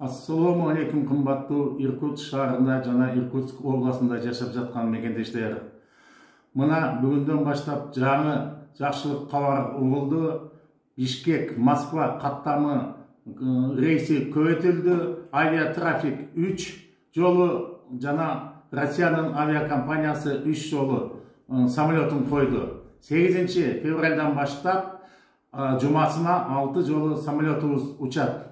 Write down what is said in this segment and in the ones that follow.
Ассаламу алейкум, кымбаттуу Иркутск шаарында жана Иркутск областында жашап жаткан мекендештер. Мына бүгүндөн баштап жаңы жакшылык кабар угулду. Бишкек Москва каттамы рейси көбөйтүлдү. Авиатрафик 3 жолу жана Россиянын авиакомпаниясы 3 жолу самолетун койду. 8 февралдан баштап жумасына 6 жолу самолетубуз учат.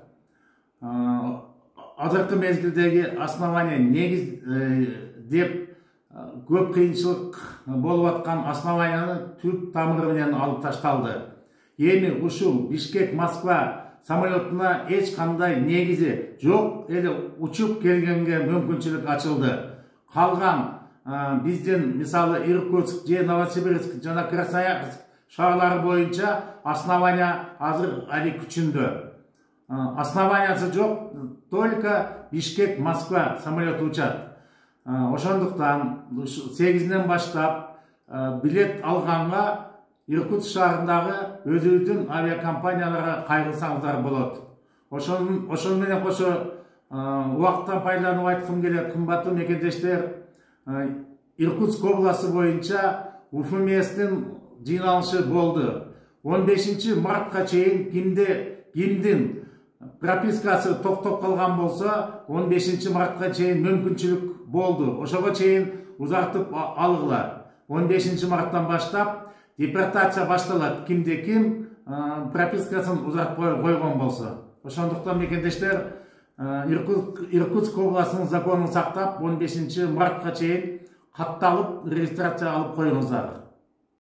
Азыркы мезгилдеги основание негиз деп көп кыйынчылык болуп аткан основанияны түп тамыры менен алып ташталды. Эми ушул Бишкек Москва самолетуна эч кандай негизи жок эле учуп келгенге мүмкүнчүлүк ачылды. Калган биздин мисалы Иркутск же Новосибирск жана Красноярск шаарлары боюнча основания азыр али күчүндө. Основаниясы жок, только Бишкек Москва самолеты учат. Ошондуктан 8-ден баштап билет алганга Иркутск шаарындагы өзүбүздүн авиакомпанияларга кайрылсаңыздар болот. Ошону менен кошо убакыттан пайдаланып айткым келет, кымбаттуу мекендештер. Иркутск областы боюнча УФМСтин жыйналышы болду. 15 мартка чейин кимдин пропискасы токтоп калган болсо 15 мартка чейин мүмкүнчүлүк болду. Ошого чейин узартып алгыла. 15 марттан баштап депортация башталат. Кимде ким пропискасын узартпай койгон болсо. Ошондуктан мекендештер Иркутск областынын законун сактап 15 мартка чейин катталып регистрация алып коюңуздар.